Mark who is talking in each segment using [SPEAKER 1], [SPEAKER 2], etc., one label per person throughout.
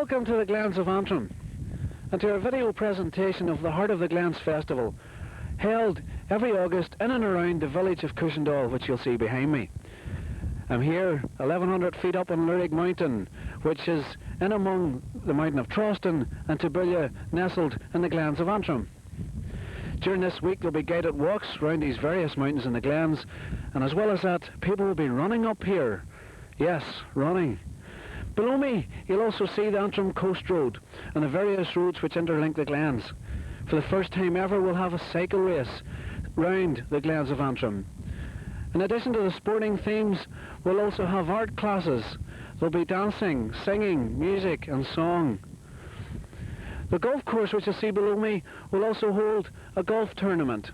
[SPEAKER 1] Welcome to the Glens of Antrim and to our video presentation of the Heart of the Glens Festival, held every August in and around the village of Cushendall, which you'll see behind me. I'm here 1100 feet up on Lurig Mountain, which is in among the mountain of Troston and Tabulla, nestled in the Glens of Antrim. During this week there'll be guided walks round these various mountains in the Glens, and as well as that, people will be running up here. Yes, running. Below me, you'll also see the Antrim Coast Road and the various roads which interlink the Glens. For the first time ever, we'll have a cycle race round the Glens of Antrim. In addition to the sporting themes, we'll also have art classes. There'll be dancing, singing, music and song. The golf course which you see below me will also hold a golf tournament.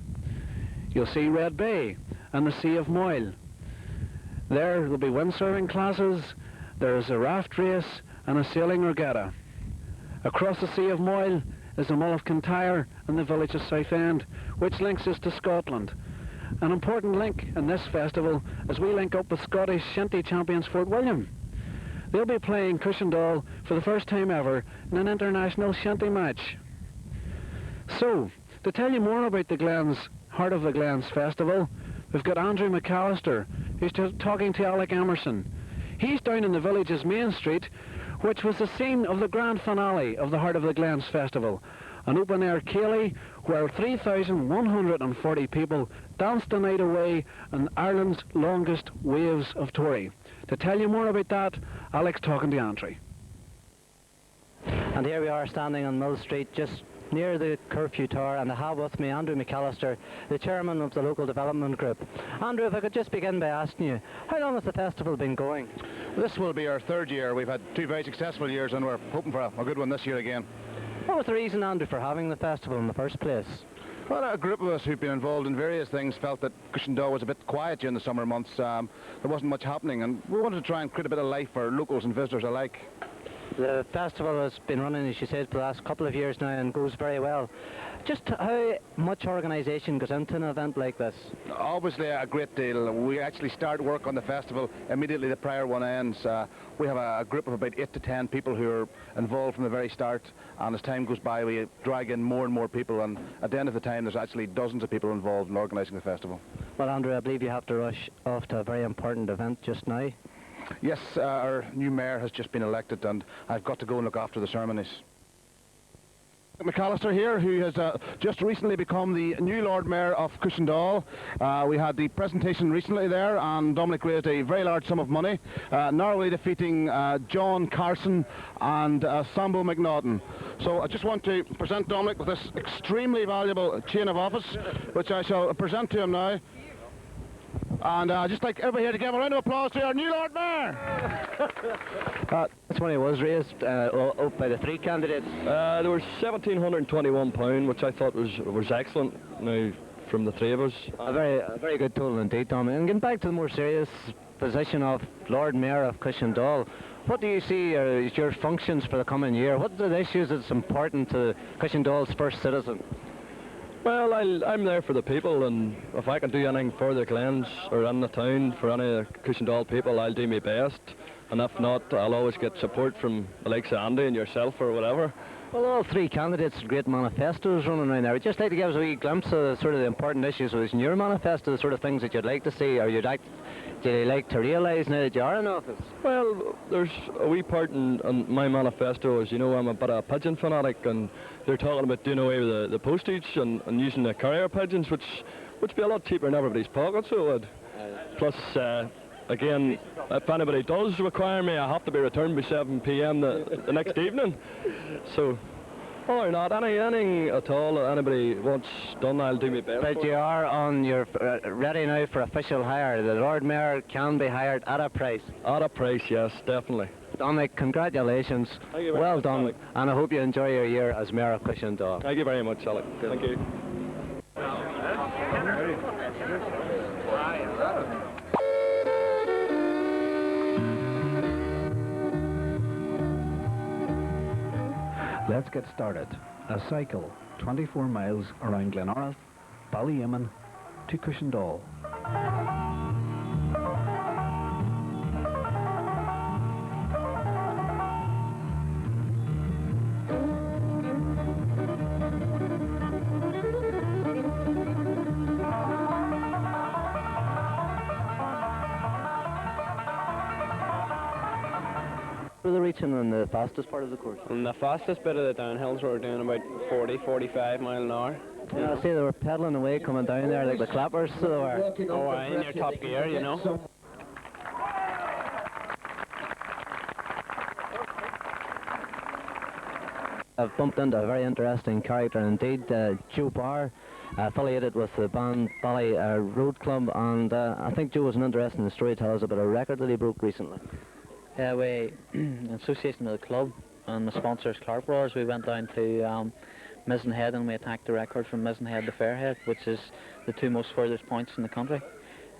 [SPEAKER 1] You'll see Red Bay and the Sea of Moyle. There'll be windsurfing classes, there's a raft race and a sailing regatta. Across the Sea of Moyle is the Mull of Kintyre and the village of Southend, which links us to Scotland. An important link in this festival as we link up with Scottish shinty champions Fort William. They'll be playing Cushendall for the first time ever in an international shinty match. So, to tell you more about the Glens, Heart of the Glens Festival, we've got Andrew McAllister, who's talking to Alec Emerson. He's down in the village's main street, which was the scene of the grand finale of the Heart of the Glens Festival, an open-air ceilidh where 3,140 people danced the night away in Ireland's longest waves of Tory. To tell you more about that, Alec's talking to Andrew.
[SPEAKER 2] And here we are standing on Mill Street, just near the Curfew Tower, and I have with me Andrew McAllister, the chairman of the local development group. Andrew, if I could just begin by asking you, how long has the festival been going?
[SPEAKER 3] This will be our third year. We've had two very successful years and we're hoping for a good one this year again.
[SPEAKER 2] What was the reason, Andrew, for having the festival in the first place?
[SPEAKER 3] Well, a group of us who've been involved in various things felt that Cushendall was a bit quiet during the summer months. There wasn't much happening, and we wanted to try and create a bit of life for locals and visitors alike.
[SPEAKER 2] The festival has been running, as you said, for the last couple of years now and goes very well. Just how much organisation goes into an event like this?
[SPEAKER 3] Obviously a great deal. We actually start work on the festival immediately the prior one ends. We have a group of about 8 to 10 people who are involved from the very start, and as time goes by we drag in more and more people, and at the end of the time there's actually dozens of people involved in organising the festival.
[SPEAKER 2] Well, Andrew, I believe you have to rush off to a very important event just now.
[SPEAKER 3] Yes, our new mayor has just been elected and I've got to go and look after the ceremonies. McAllister here, who has just recently become the new Lord Mayor of Cushendall. We had the presentation recently there, and Dominic raised a very large sum of money, narrowly defeating John Carson and Sambo McNaughton. So I just want to present Dominic with this extremely valuable chain of office, which I shall present to him now. And I'd just like everybody here to give a round of applause to our new Lord Mayor.
[SPEAKER 2] This money was raised up by the three candidates.
[SPEAKER 4] There was £1,721, which I thought was excellent now from the three of us.
[SPEAKER 2] A very good total indeed, Tom. And getting back to the more serious position of Lord Mayor of Cushendall, what do you see as your functions for the coming year? What are the issues that's important to Cushendall's first citizen?
[SPEAKER 4] Well, I'm there for the people, and if I can do anything for the Glens or in the town for any of the Cushendall people, I'll do my best. And if not, I'll always get support from the likes of Andy and yourself or whatever.
[SPEAKER 2] Well, all three candidates have great manifestos running around there. I'd just like to give us a wee glimpse of sort of the important issues within your manifesto, the sort of things that you'd like to see, or do you like to realise now that you are in office?
[SPEAKER 4] Well, there's a wee part in my manifesto, as you know, I'm a bit of a pigeon fanatic, and they're talking about doing away with the postage and using the carrier pigeons, which would be a lot cheaper in everybody's pocket, so it would. Plus, again, if anybody does require me, I have to be returned by 7 p.m. the next evening. So, or not, anything at all anybody wants done, I'll do my best.
[SPEAKER 2] But you are on your ready now for official hire. The Lord Mayor can be hired at a price.
[SPEAKER 4] At a price, yes, definitely.
[SPEAKER 2] Dominic, congratulations.
[SPEAKER 4] Thank you very
[SPEAKER 2] well
[SPEAKER 4] much,
[SPEAKER 2] done,
[SPEAKER 4] Alec.
[SPEAKER 2] and I hope you enjoy your year as Mayor of Cushendall.
[SPEAKER 4] Thank you very much, Alec. Thank you.
[SPEAKER 1] Let's get started. A cycle, 24 miles around Glenora, Ballyeamon to Cushendall.
[SPEAKER 2] were they reaching on the fastest part of the course?
[SPEAKER 5] On the fastest bit of the downhills we were doing about 40, 45 mile an hour.
[SPEAKER 2] Yeah, I see they were pedalling away coming down there like the clappers, so they were.
[SPEAKER 5] Oh, in your top gear, you know.
[SPEAKER 2] I've bumped into a very interesting character indeed, Joe Barr, affiliated with the Ban Valley Road Club, and I think Joe was an interesting story to tell us about a record that he broke recently.
[SPEAKER 6] Yeah, we, in association with the club and the sponsors Clark Brothers, we went down to Mizzen Head and we attacked the record from Mizzen Head to Fairhead, which is the two most furthest points in the country.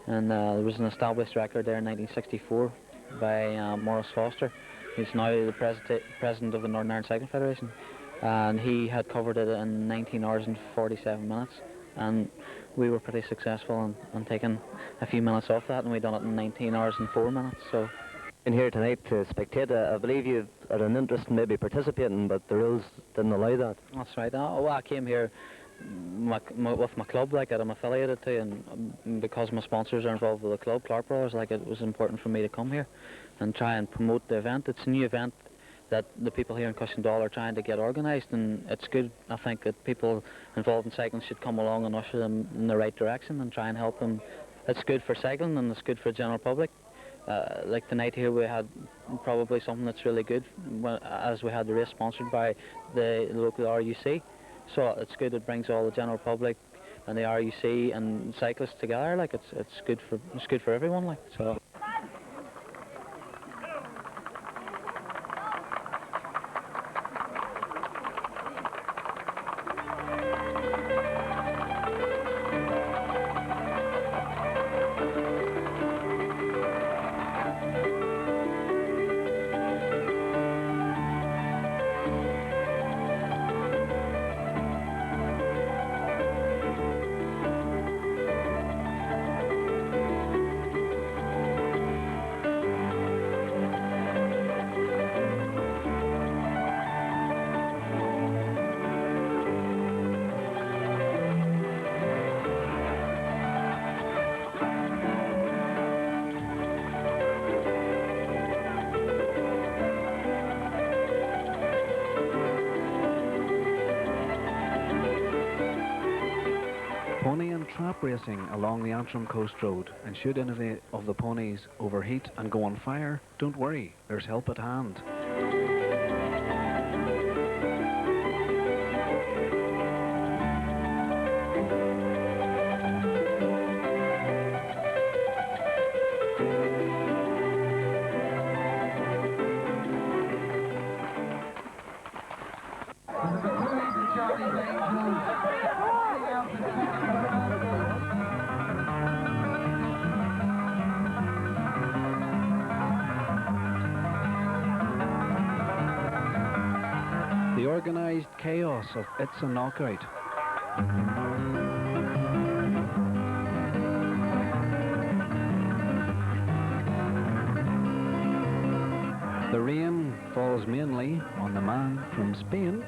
[SPEAKER 6] And there was an established record there in 1964 by Maurice Foster, who's now the president of the Northern Ireland Cycling Federation. And he had covered it in 19 hours and 47 minutes. And we were pretty successful in taking a few minutes off that, and we done it in 19 hours and 4 minutes. So.
[SPEAKER 2] In here tonight to spectate, I believe you've had an interest in maybe participating, but the rules didn't allow that.
[SPEAKER 6] That's right. Well, I came here with my club, like that I'm affiliated to, and because my sponsors are involved with the club, Clark Brothers, like it was important for me to come here and try and promote the event. It's a new event that the people here in Cushendall are trying to get organised, and it's good, I think, that people involved in cycling should come along and usher them in the right direction and try and help them. It's good for cycling and it's good for the general public. Like tonight here we had probably something that's really good, as we had the race sponsored by the local RUC. So it's good, it brings all the general public and the RUC and cyclists together. Like it's good for everyone. Like so.
[SPEAKER 1] Pony and trap racing along the Antrim Coast Road, and should any of the ponies overheat and go on fire, don't worry, there's help at hand. The organised chaos of It's a Knockout. The rain falls mainly on the man from Spain.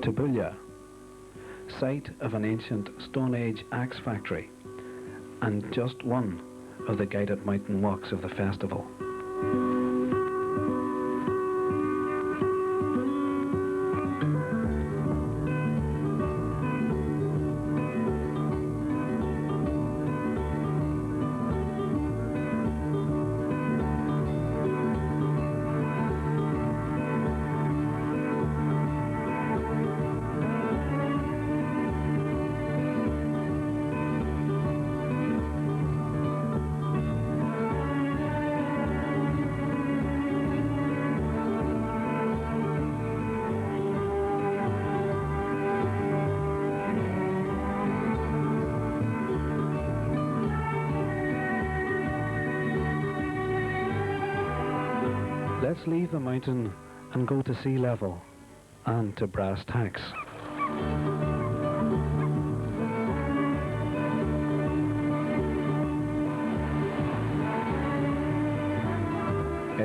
[SPEAKER 1] Tabulla, site of an ancient Stone Age axe factory, and just one of the guided mountain walks of the festival. Let's leave the mountain and go to sea level and to brass tacks.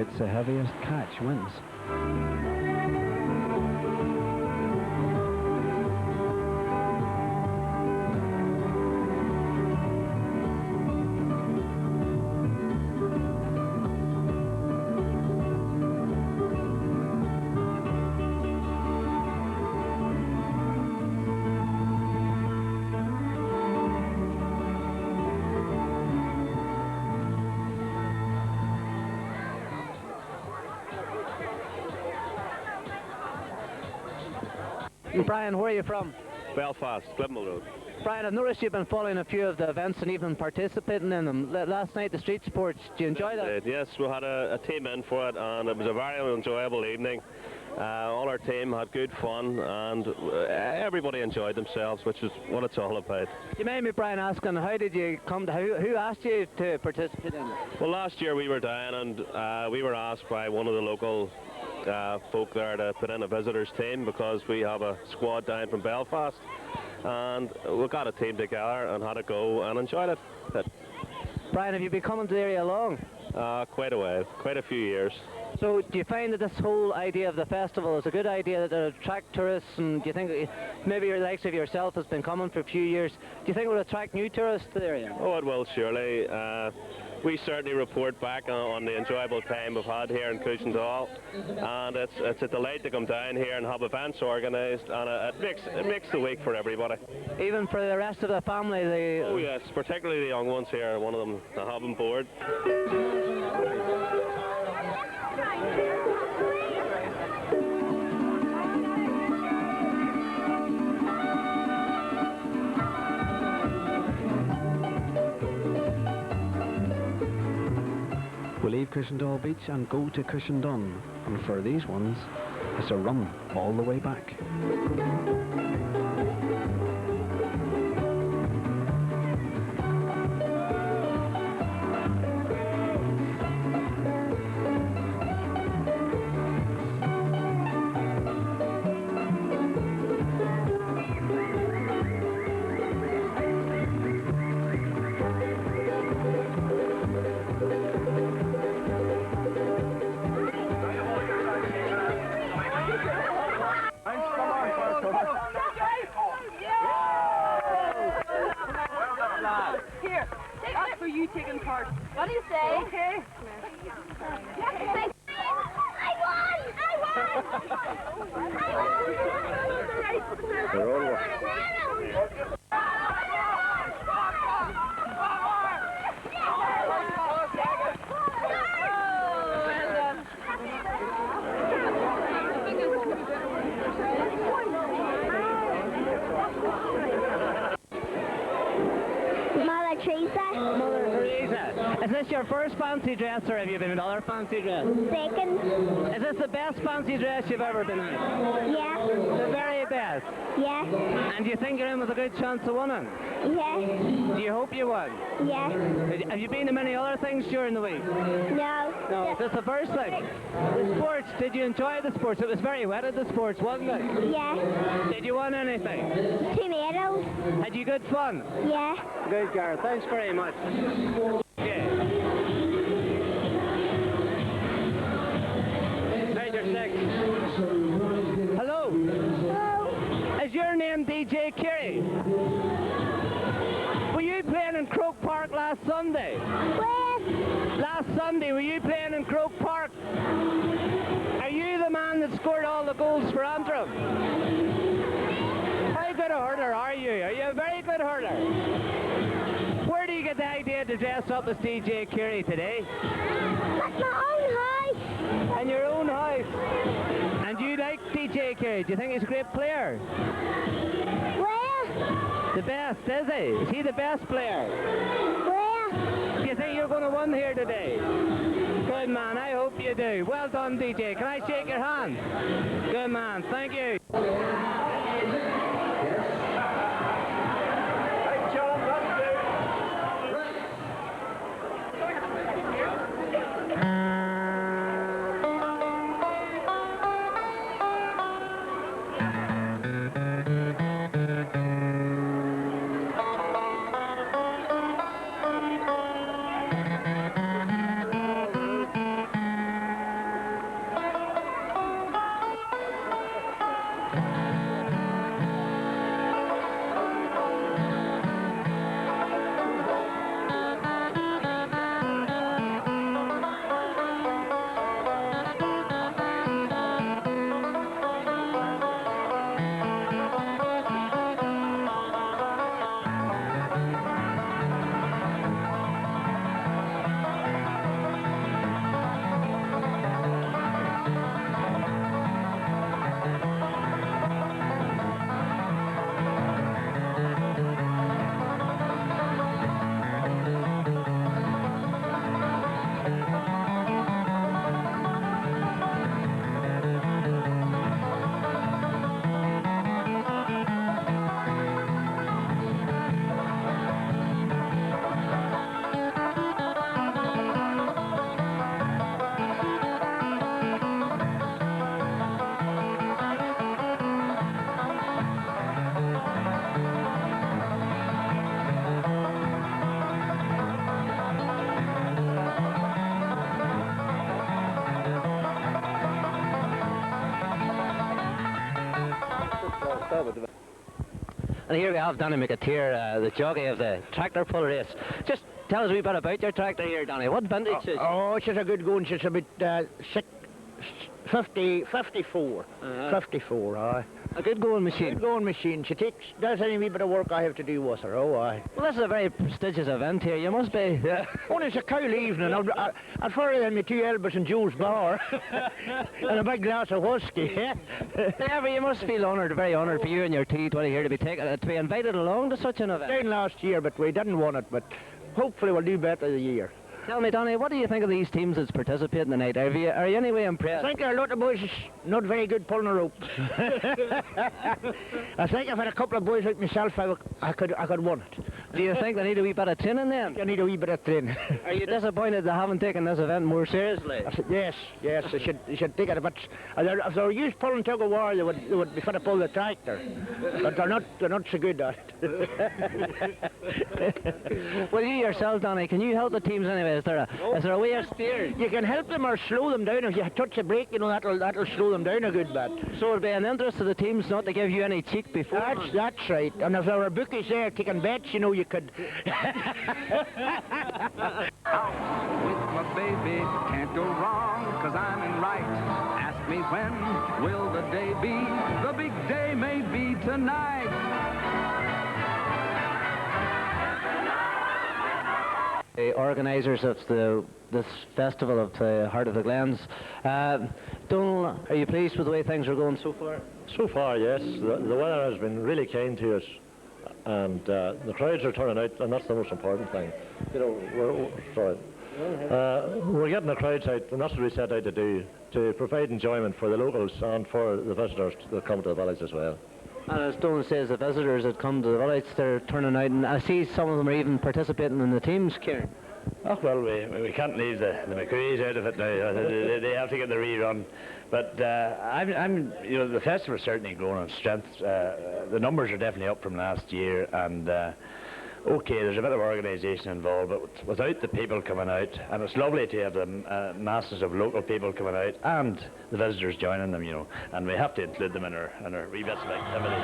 [SPEAKER 1] hits the heaviest catch wins.
[SPEAKER 6] Brian, where are you from?
[SPEAKER 7] Belfast, Glenmore Road.
[SPEAKER 6] Brian, I've noticed you've been following a few of the events and even participating in them. Last night, the street sports, do you enjoy that?
[SPEAKER 7] Yes, we had a team in for it, and it was a very enjoyable evening. All our team had good fun, and everybody enjoyed themselves, which is what it's all about.
[SPEAKER 6] You made me, Brian, asking, how did you come to, who asked you to participate in it?
[SPEAKER 7] Well, last year we were down, and we were asked by one of the local folk there to put in a visitors team because we have a squad down from Belfast, and we got a team together and had a go and enjoyed it.
[SPEAKER 6] Brian, have you been coming to the area long?
[SPEAKER 7] Quite a while, quite a few years.
[SPEAKER 6] So do you find that this whole idea of the festival is a good idea that it attract tourists, and do you think that maybe your likes of yourself has been coming for a few years, do you think it will attract new tourists to the area?
[SPEAKER 7] Oh, it will surely. We certainly report back on the enjoyable time we've had here in Cushendall, and it's a delight to come down here and have events organised, and it makes the week for everybody.
[SPEAKER 6] Even for the rest of the family?
[SPEAKER 7] Oh yes, particularly the young ones here, one of them to have on board.
[SPEAKER 1] We leave Cushendall Beach and go to Cushendun, and for these ones, it's a run all the way back.
[SPEAKER 8] Here, that's for you taking part. What do you say? Okay. I won!
[SPEAKER 7] They're all
[SPEAKER 8] Mother Teresa.
[SPEAKER 6] Mother Teresa, is this your first fancy dress, or have you been in other fancy dress?
[SPEAKER 8] Second.
[SPEAKER 6] Is this the best fancy dress you've ever been in?
[SPEAKER 8] Yeah.
[SPEAKER 6] The very best?
[SPEAKER 8] Yeah.
[SPEAKER 6] And do you think you're in with a good chance of winning?
[SPEAKER 8] Yeah.
[SPEAKER 6] Do you hope you win?
[SPEAKER 8] Yeah.
[SPEAKER 6] Have you been to many other things during the week?
[SPEAKER 8] No.
[SPEAKER 6] No, is this the first thing? The sports, did you enjoy the sports? It was very wet at the sports, wasn't it?
[SPEAKER 8] Yeah.
[SPEAKER 6] Did you win anything?
[SPEAKER 8] Tomatoes.
[SPEAKER 6] Had you good fun?
[SPEAKER 8] Yeah.
[SPEAKER 6] Good, Gareth. Thanks very much. Okay. Major 6. Hello.
[SPEAKER 8] Hello.
[SPEAKER 6] Is your name DJ Kerry? Were you playing in Croke Park last Sunday?
[SPEAKER 8] Where?
[SPEAKER 6] Last Sunday, were you playing in Croke Park? Are you the man that scored all the goals for Antrim? How good a hurler are you? Are you a very good hurler? Where do you get the idea to dress up as DJ Kerry today?
[SPEAKER 8] At my own house.
[SPEAKER 6] In your own house. And you like DJ Kerry? Do you think he's a great player?
[SPEAKER 8] Where?
[SPEAKER 6] The best, is he? Is he the best player?
[SPEAKER 8] Where?
[SPEAKER 6] Do you think you're going to win here today? Good man, I hope you do. Well done, DJ. Can I shake your hand? Good man, thank you.
[SPEAKER 2] And here we have Danny McAteer, the jockey of the tractor pull race. Just tell us a wee bit about your tractor here, Danny. What vintage is it?
[SPEAKER 9] Oh, she's a good going. She's about 54. 54, aye.
[SPEAKER 2] A good going machine.
[SPEAKER 9] Good going machine. She does any wee bit of work I have to do with her, oh aye.
[SPEAKER 2] Well, this is a very prestigious event here. You must be...
[SPEAKER 9] Only it's a cowl evening. I'll further than my 2 Elbers and Jules bar and a big glass of whiskey.
[SPEAKER 2] Yeah, you must feel honoured, very honoured for you and your T20 here to be invited along to such an event.
[SPEAKER 9] Down last year, but we didn't want it, but hopefully we'll do better the year.
[SPEAKER 2] Tell me, Donny, what do you think of these teams that's participating tonight? Are you anyway impressed?
[SPEAKER 9] I think there are a lot of boys not very good pulling a rope. I think if I had a couple of boys like myself, I could won it.
[SPEAKER 2] Do you think they need a wee bit of training then?
[SPEAKER 9] They need a wee bit of training.
[SPEAKER 2] Are you disappointed they haven't taken this event more seriously?
[SPEAKER 9] I said, yes, they should take it. But if they were used pulling tug of war, they would be fit to pull the tractor. But they're not so good at it.
[SPEAKER 2] Well, you yourself, Donny, can you help the teams anyway? Is there a way of steering?
[SPEAKER 9] You can help them or slow them down. If you touch a brake, you know, that'll slow them down a good bit.
[SPEAKER 2] So it'll be an interest to the teams not to give you any cheek before.
[SPEAKER 9] That's right. And if there were bookies there taking bets, you know, you could.
[SPEAKER 10] Out with my baby, can't go wrong, 'cause I'm in right. Ask me when will the day be? The big day may be tonight.
[SPEAKER 2] The organisers of this festival of the Heart of the Glens. Donal, are you pleased with the way things are going so far?
[SPEAKER 11] So far, yes. The weather has been really kind to us, and the crowds are turning out, and that's the most important thing. You know, we're getting the crowds out, and that's what we set out to do, to provide enjoyment for the locals and for the visitors that come to the village as well.
[SPEAKER 2] And as Donal says, the visitors that come to the village, they're turning out, and I see some of them are even participating in the teams, Kieran.
[SPEAKER 12] Oh, well, we can't leave the McCrees out of it now. They have to get the rerun. But you know, the festival's certainly growing in strength. The numbers are definitely up from last year, and okay, there's a bit of organisation involved, but without the people coming out, and it's lovely to have the masses of local people coming out and the visitors joining them, you know, and we have to include them in our wee bits of activity.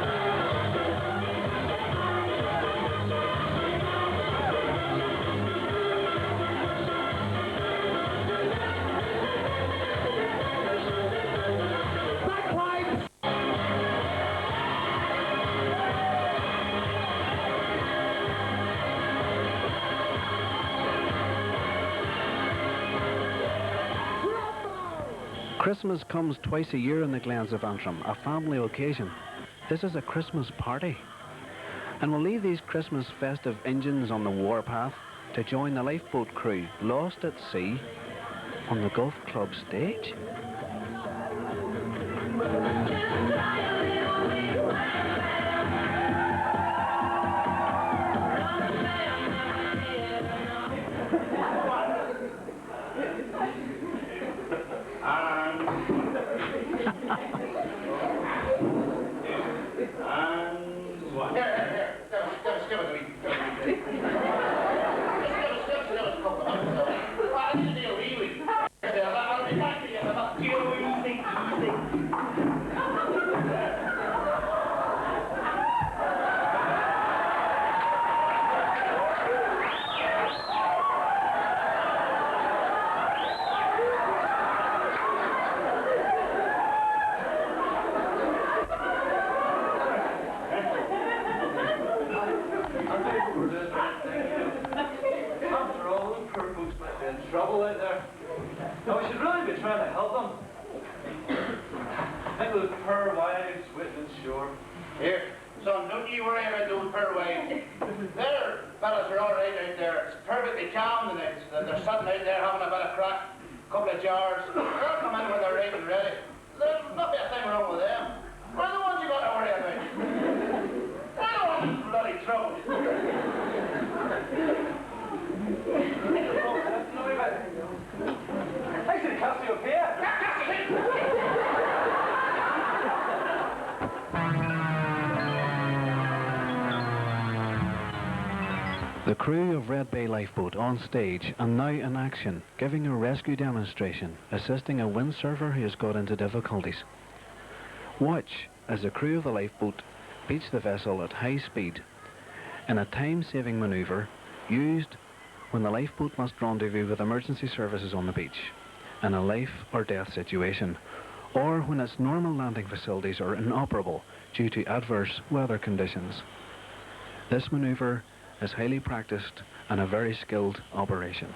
[SPEAKER 1] Christmas comes twice a year in the Glens of Antrim, a family occasion. This is a Christmas party. And we'll leave these Christmas festive engines on the warpath to join the lifeboat crew lost at sea on the Golf Club stage.
[SPEAKER 13] Trouble out there. No, we should really be trying to help them. Think of those poor wives waiting ashore.
[SPEAKER 14] Here, son, don't you worry about those poor wives. Their fellas are all right out there. It's perfectly calm, and they're sitting out there having a bit of crack, a couple of jars. They'll come in when they're right and ready. There's not be a thing wrong with them. We're the ones you got to worry about. We're the ones in bloody trouble.
[SPEAKER 13] Actually, Cassiopeia.
[SPEAKER 1] The crew of Red Bay Lifeboat on stage and now in action, giving a rescue demonstration, assisting a windsurfer who has got into difficulties. Watch as the crew of the lifeboat beach the vessel at high speed in a time-saving manoeuvre used when the lifeboat must rendezvous with emergency services on the beach in a life or death situation, or when its normal landing facilities are inoperable due to adverse weather conditions. This manoeuvre is highly practiced and a very skilled operation.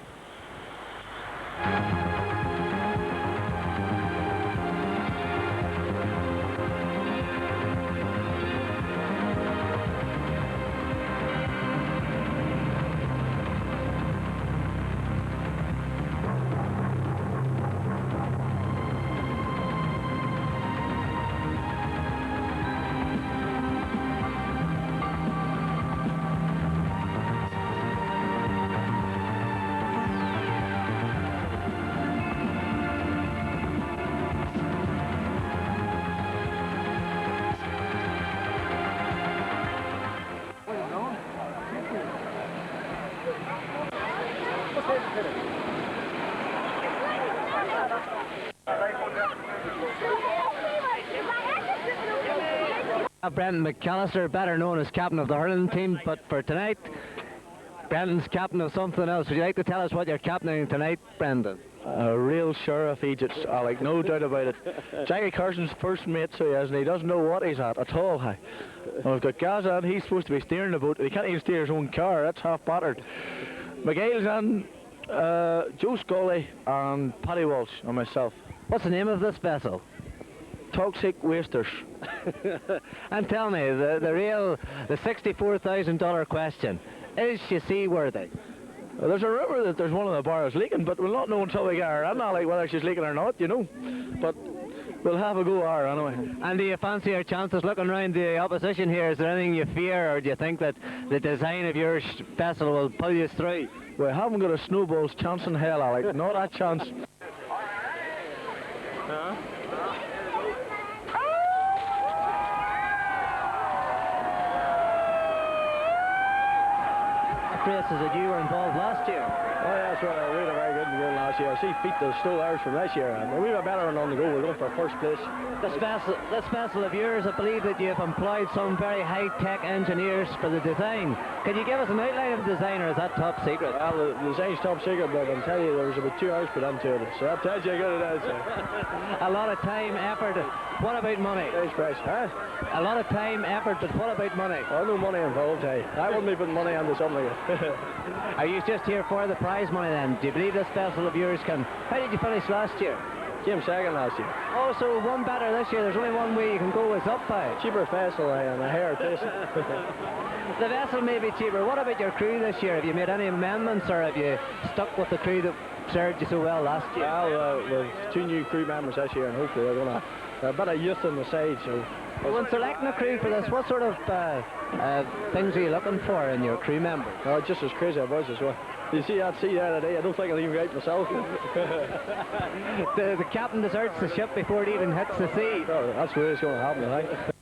[SPEAKER 2] Brendan McAllister, better known as captain of the hurling team, but for tonight, Brendan's captain of something else. Would you like to tell us what you're captaining tonight, Brendan?
[SPEAKER 4] A real sheriff Egypt, Alec, no doubt about it. Jackie Carson's first mate, so he has, and he doesn't know what he's at all. Hey. And we've got Gaza, and he's supposed to be steering the boat. He can't even steer his own car, that's half battered. McGill's and Joe Scully and Paddy Walsh and myself.
[SPEAKER 2] What's the name of this vessel?
[SPEAKER 4] Toxic Wasters.
[SPEAKER 2] And tell me, the $64,000 question, is she seaworthy?
[SPEAKER 4] Well, there's a rumour that there's one of the barrels leaking, but we'll not know until we get her in, like whether she's leaking or not, you know. But we'll have a go at her anyway.
[SPEAKER 2] And do you fancy your chances looking round the opposition here? Is there anything you fear, or do you think that the design of your vessel will pull you through?
[SPEAKER 4] We haven't got a snowball's chance in hell, Alec. Not a chance.
[SPEAKER 2] Races that you were involved last year.
[SPEAKER 4] Oh yeah, that's right. We had a very good run last year. See, beat the Stowe Irish from this year, and we were better on the go. We're going for first place.
[SPEAKER 2] This vessel of yours, I believe that you've employed some very high-tech engineers for the design. Can you give us an outline of the design, or is that top secret?
[SPEAKER 4] Well, the design's top secret, but I can tell you there was about 2 hours put into it, so that tells you how good it is.
[SPEAKER 2] A lot of time, effort. What about money?
[SPEAKER 4] It's fresh, huh?
[SPEAKER 2] A lot of time, effort, but what about money?
[SPEAKER 4] Oh, no money involved, hey. I wouldn't be putting money into something like that.
[SPEAKER 2] Are you just here for the prize money then? Do you believe this vessel of yours can... How did you finish last year?
[SPEAKER 4] Came second last year.
[SPEAKER 2] Oh, so one better this year. There's only one way you can go, is up by.
[SPEAKER 4] Cheaper vessel, and a hair place.
[SPEAKER 2] The vessel may be cheaper. What about your crew this year? Have you made any amendments, or have you stuck with the crew that served you so well last year?
[SPEAKER 4] Well, we've 2 new crew members this year, and hopefully they're going to... a bit of youth on the side, so...
[SPEAKER 2] When selecting a crew for this, what sort of things are you looking for in your crew members?
[SPEAKER 4] Oh, just as crazy as I was as well. You see that sea there today, I don't think I'll even get myself.
[SPEAKER 2] The captain deserts the ship before it even hits the sea.
[SPEAKER 4] Oh, that's where it's going to happen, I think.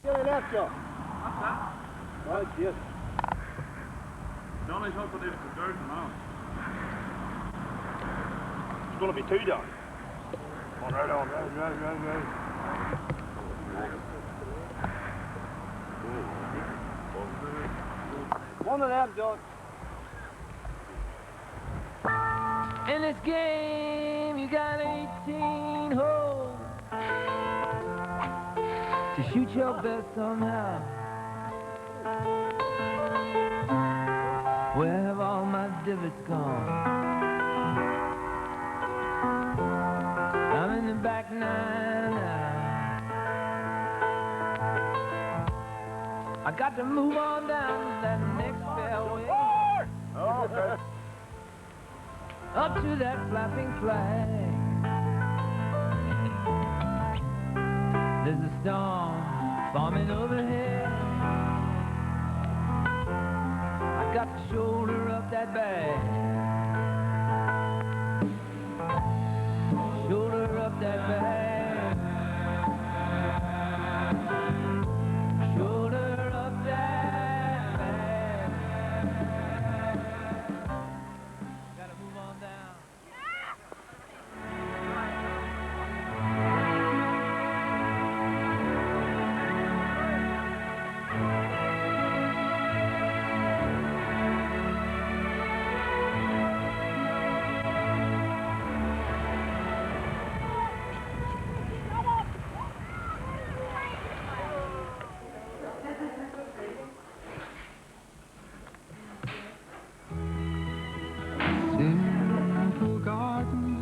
[SPEAKER 14] Nearly left you.
[SPEAKER 3] What's that?
[SPEAKER 14] Right, yes.
[SPEAKER 3] Johnny's not put it to dirt now. It's going to be 2 down. On, right.
[SPEAKER 14] One of them, John.
[SPEAKER 15] In this game, you got 18 holes to shoot your best somehow. Where have all my divots gone? I'm in the back 9 now. I got to move on down to that next fairway.
[SPEAKER 14] Okay.
[SPEAKER 15] Up to that flapping flag. There's a storm forming overhead. I got to shoulder up that bag. Shoulder up that bag. Shoulder up that bag. Gotta move on down.
[SPEAKER 10] Simple garden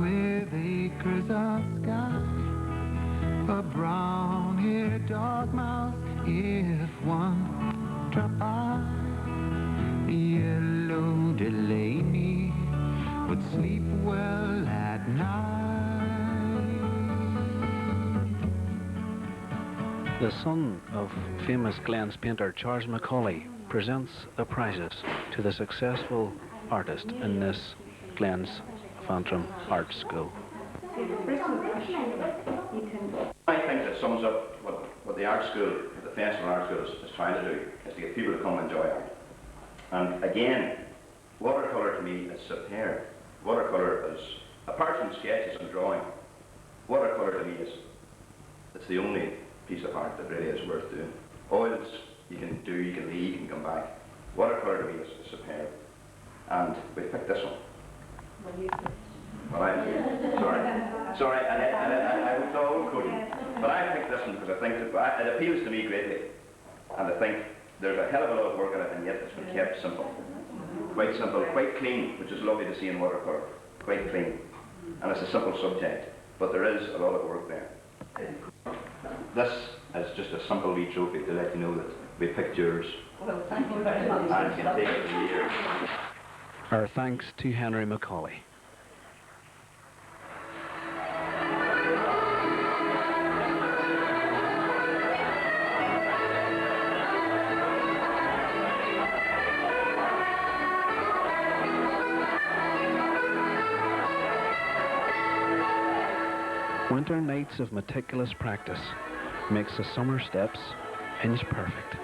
[SPEAKER 10] with acres of sky, a brown-haired dog mouse if one drop by. Yellow Delaney would sleep well at night.
[SPEAKER 1] The son of famous Glens painter Charles Macaulay presents the prizes to the successful artist in this Glens Phantom Art School.
[SPEAKER 14] I think that sums up what the art school, the Festival Art School is trying to do, is to get people to come and enjoy art. And again, watercolour to me is superb. Watercolour is, apart from sketches and drawing, watercolour to me is, it's the only piece of art that really is worth doing. Oils, you can do, you can leave, you can come back. Watercolour to me is superb. And we picked this one. Well, sorry, I couldn't. But I picked this one because I think that it appeals to me greatly. And I think there's a hell of a lot of work in it, and yet it's been kept simple. Quite simple, quite clean, which is lovely to see in watercolour. Quite clean. And it's a simple subject, but there is a lot of work there. This is just a simple wee trophy to let you know that we picked yours.
[SPEAKER 8] Well, thank you very much.
[SPEAKER 14] And you can take it for years.
[SPEAKER 1] Our thanks to Henry Macaulay. Winter nights of meticulous practice makes the summer steps inch perfect.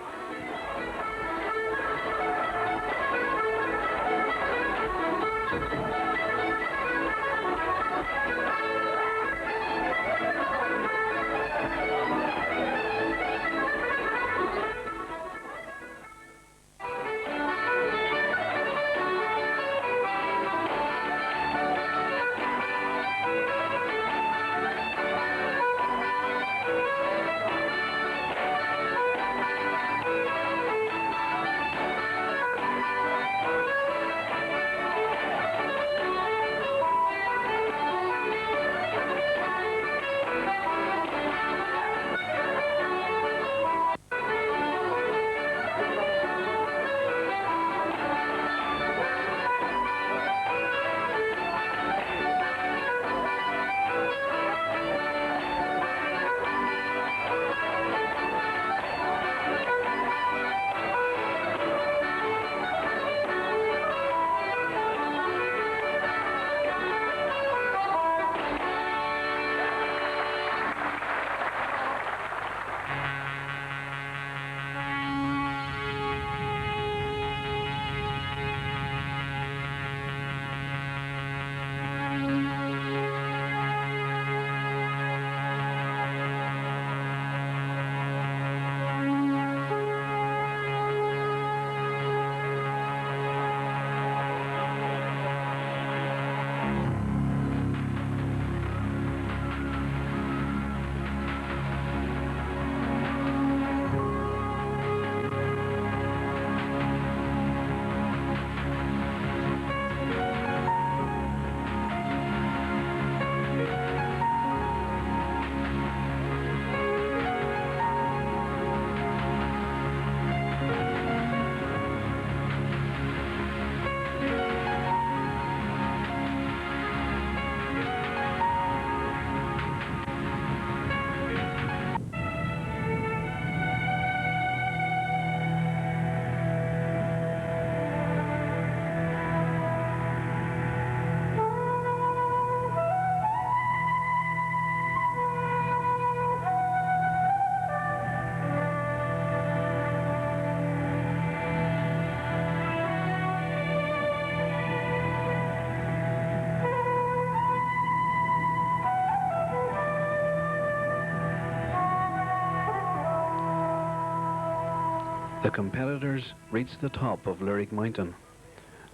[SPEAKER 1] The competitors reached the top of Lyric Mountain.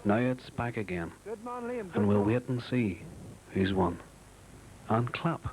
[SPEAKER 1] Now it's back again, and we'll wait and see who's won. And clap.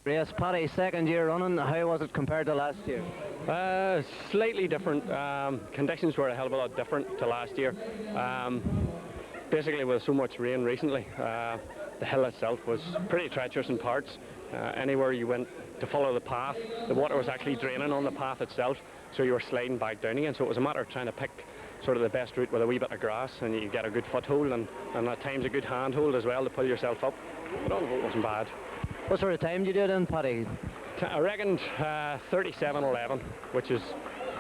[SPEAKER 2] Race, Paddy, second year running. How was it compared to last year?
[SPEAKER 5] Slightly different. Conditions were a hell of a lot different to last year. Basically, with so much rain recently, the hill itself was pretty treacherous in parts. Anywhere you went to follow the path, the water was actually draining on the path itself, so you were sliding back down again. So it was a matter of trying to pick sort of the best route with a wee bit of grass, and you get a good foothold and at times a good handhold as well to pull yourself up. But on the whole, it wasn't bad.
[SPEAKER 2] What sort of time did you do it in, Paddy?
[SPEAKER 5] I reckoned 37:11, which is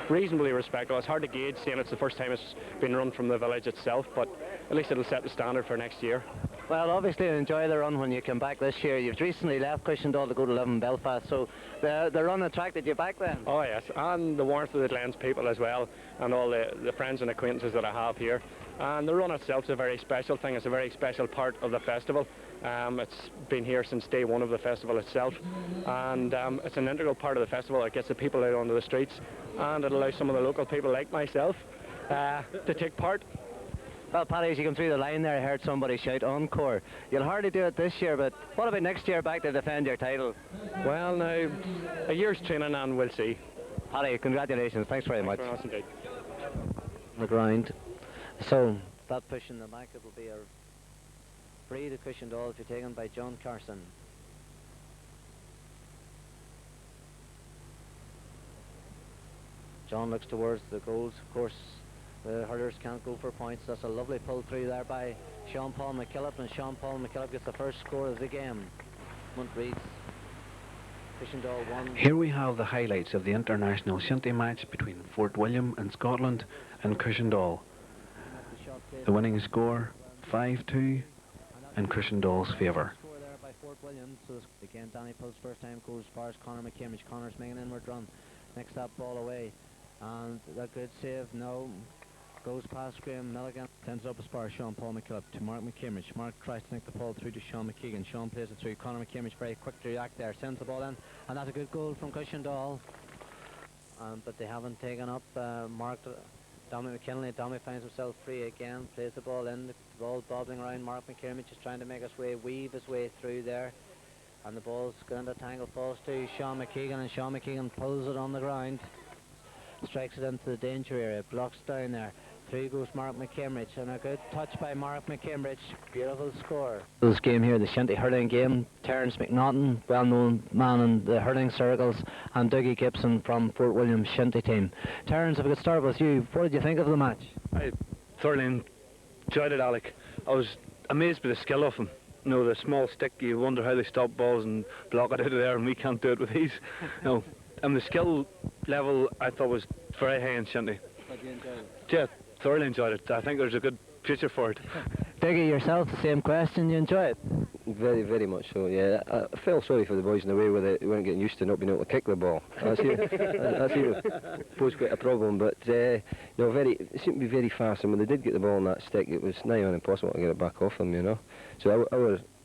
[SPEAKER 5] reasonably respectable. It's hard to gauge, seeing it's the first time it's been run from the village itself, but at least it'll set the standard for next year.
[SPEAKER 2] Well, obviously enjoy the run when you come back this year. You've recently left Cushendall to go to live in Belfast, so the run attracted you back then?
[SPEAKER 5] Oh yes, and the warmth of the Glens people as well, and all the friends and acquaintances that I have here. And the run itself is a very special thing. It's a very special part of the festival. It's been here since day one of the festival itself, and it's an integral part of the festival. It gets the people out onto the streets, and it allows some of the local people like myself to take part.
[SPEAKER 2] Well, Paddy, as you come through the line there, I heard somebody shout encore. You'll hardly do it this year, but what about next year back to defend your title?
[SPEAKER 5] Well, now, a year's training and we'll see.
[SPEAKER 2] Paddy, congratulations. Thanks very much.
[SPEAKER 5] Thanks very much indeed.
[SPEAKER 2] The ground. So, that push in the back, it will be a free to Cushendall to be taken by John Carson. John looks towards the goals. Of course, the hurlers can't go for points. That's a lovely pull through there by Sean Paul McKillop, and Sean Paul McKillop gets the first score of the game. Munt reads Cushendall 1.
[SPEAKER 1] Here we have the highlights of the international shinty match between Fort William in Scotland and Cushendall. The winning score 5-2 in Cushendall's favour.
[SPEAKER 2] Score there by Fort William. So again, Danny Pulse first time goes as far as Conor McCamish. Connor's making an inward run. Next up, ball away. And a good save now goes past Graham Milligan. Sends it up as far as Sean Paul McKillop to Mark McCamish. Mark tries to nick the ball through to Sean McKeegan. Sean plays it through. Conor McCamish very quick to react there. Sends the ball in. And that's a good goal from Cushendall. But they haven't taken up Mark. Dominic McKinley. Dominic finds himself free again. Plays the ball in. The ball bobbling around. Mark McCamish is trying to make his way, weave his way through there. And the ball's going into tangle, falls to Sean McKeegan, and Sean McKeegan pulls it on the ground. Strikes it into the danger area, blocks down there. Through goes Mark McCambridge, and a good touch by Mark McCambridge. Beautiful score. This game here, the shinty hurling game. Terence McNaughton, well-known man in the hurling circles, and Dougie Gibson from Fort William shinty team. Terence, if we could start with you, what did you think of the match?
[SPEAKER 16] I thoroughly enjoyed it, Alec. I was amazed by the skill of them. You know, the small stick, you wonder how they stop balls and block it out of there, and we can't do it with these. You know, and the skill level I thought was very high in shinty.
[SPEAKER 2] But you enjoyed it?
[SPEAKER 16] Yeah, thoroughly enjoyed it. I think there's a good future for it.
[SPEAKER 2] Dougie, yourself, the same question. You enjoy it?
[SPEAKER 17] Very, very much so, yeah. I felt sorry for the boys in the way where they weren't getting used to not being able to kick the ball. That's even posed quite a problem, but it seemed to be very fast, and when they did get the ball on that stick, it was nigh on impossible to get it back off them, you know. So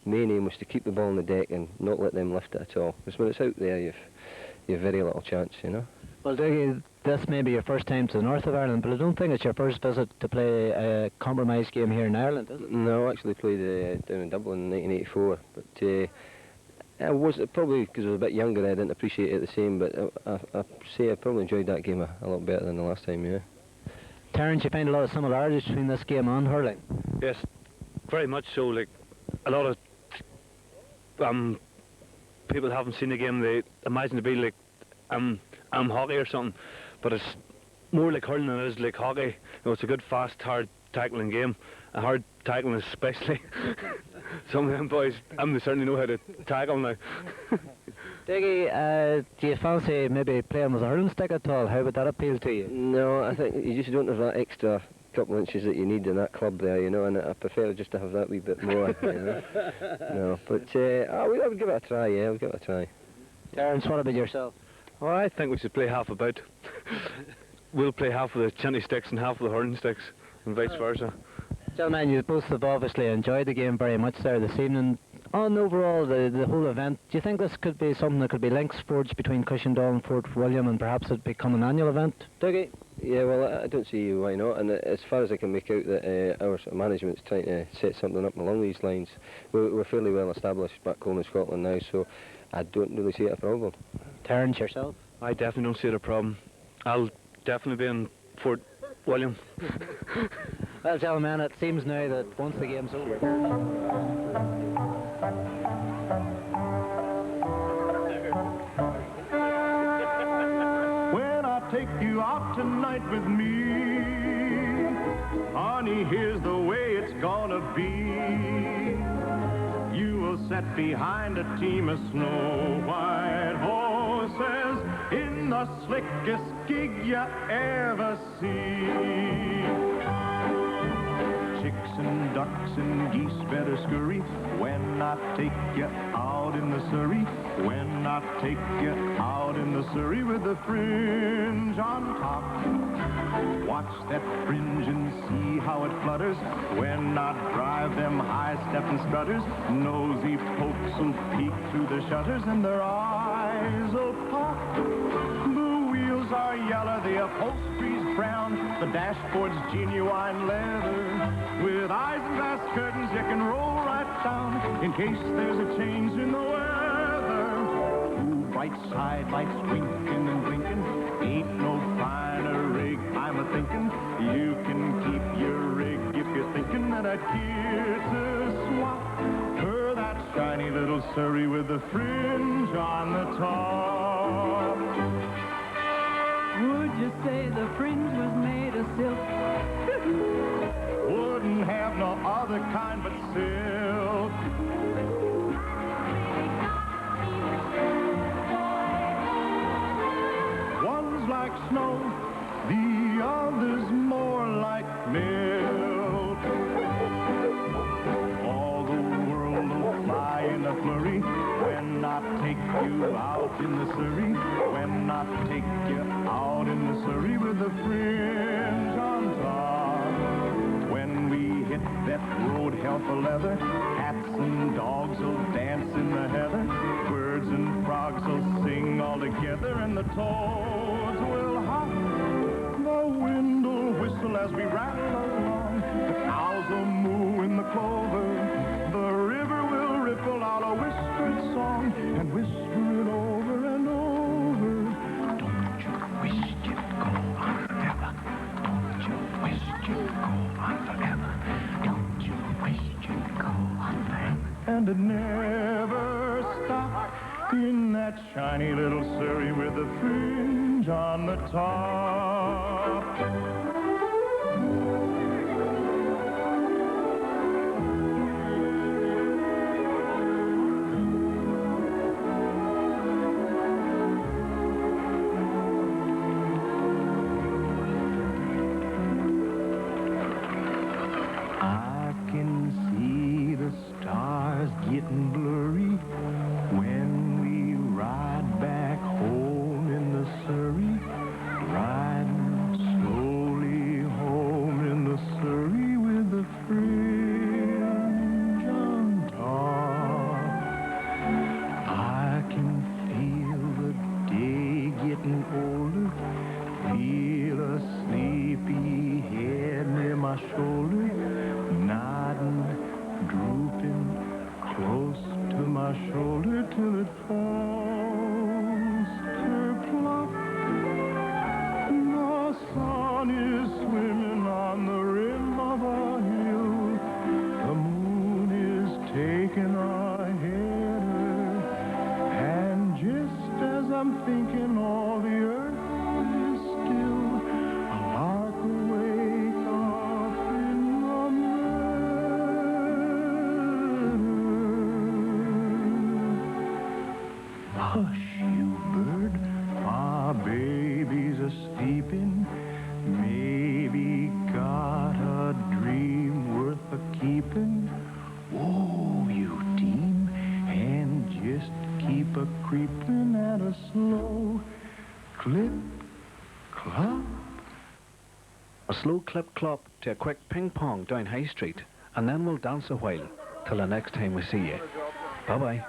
[SPEAKER 17] main aim was to keep the ball on the deck and not let them lift it at all. Because when it's out there, you've very little chance, you know.
[SPEAKER 2] Well, Dougie, this may be your first time to the north of Ireland, but I don't think it's your first visit to play a compromise game here in Ireland, is it?
[SPEAKER 17] No, I actually played down in Dublin in 1984, but I was probably because I was a bit younger, I didn't appreciate it the same. But I say I probably enjoyed that game a lot better than the last time. Yeah.
[SPEAKER 2] Terence, you find a lot of similarities between this game and hurling?
[SPEAKER 16] Yes, very much so. Like a lot of people haven't seen the game. They imagine it to be like hockey or something, but it's more like hurling than it is like hockey. You know, it's a good, fast, hard tackling game. A hard tackling especially. Some of them boys, they certainly know how to tackle now.
[SPEAKER 2] Dougie, do you fancy maybe playing with a hurling stick at all? How would that appeal to you?
[SPEAKER 17] No, I think you just don't have that extra couple of inches that you need in that club there, you know, and I prefer just to have that wee bit more, you know. No, but I would give it a try, yeah, I would give it a try.
[SPEAKER 2] Terence, what about yourself?
[SPEAKER 16] Well, I think we should play half about. We'll play half of the chinny sticks and half of the hurling sticks, and vice versa.
[SPEAKER 2] Gentlemen, you both have obviously enjoyed the game very much there this evening. On overall, the whole event, do you think this could be something that could be links forged between Cushendall and Fort William, and perhaps it become an annual event? Dougie?
[SPEAKER 17] Yeah, well, I don't see why not, and as far as I can make out that our sort of management's trying to set something up along these lines. We're fairly well established back home in Scotland now, so I don't really see it a problem.
[SPEAKER 2] Terence, yourself?
[SPEAKER 16] I definitely don't see it a problem. I'll definitely be in Fort William.
[SPEAKER 2] Well, gentlemen, it seems now that once the game's over...
[SPEAKER 18] When I take you out tonight with me, honey, here's the way it's gonna be. You will sit behind a team of snow white horses in the slickest gig you ever see. Chicks and ducks and geese better scurry when I take you out in the Surrey. When I take you out in the Surrey with the fringe on top. Watch that fringe and see how it flutters when I drive them high-stepping strutters. Nosy pokes will peek through the shutters and their eyes will pop. The wheels are yellow, the upholstery's brown, the dashboard's genuine leather. With eyes and glass curtains you can roll right down in case there's a change in the weather. Ooh, bright side lights winking and blinking, ain't no finer rig, I'm a-thinking. You can keep your rig if you're thinking that I'd care to swap for that shiny little Surrey with the fringe on the top.
[SPEAKER 15] Would you say the fringe was made of silk?
[SPEAKER 18] Wouldn't have no other kind but silk. One's like snow, the other's more like milk. All the world will fly in a flurry when I take you out in the Surrey. When I take you out in the Surrey with the fringe on top. When we hit that road hell for leather, cats and dogs will dance in the heather, birds and frogs will sing all together, and the toads will hop. The wind will whistle as we rattle along, the cows will moo in the clover, the river will ripple out a whispered song and whisper it over and over. Don't you wish you'd go on forever? Don't you wish you'd go on forever? Don't you wish you'd go on forever? And it never stopped in that shiny little Surrey with the fringe on the top. I can see the stars getting blurry when we ride back home in the Surrey. Ride sleepy head near my shoulder, nodding, drooping, close to my shoulder till it falls kerplop. The sun is swimming on the rim of a hill. The moon is taking a header. And just as I'm thinking all the earth is still, a lark will wake up in the meadow. Hush, you bird, my baby's a-sleeping. Maybe got a dream worth a-keeping. Whoa, you team, and just keep a-creeping at a slow clip, clop.
[SPEAKER 1] A slow clip-clop to a quick ping-pong down High Street, and then we'll dance a while till the next time we see you. Bye-bye.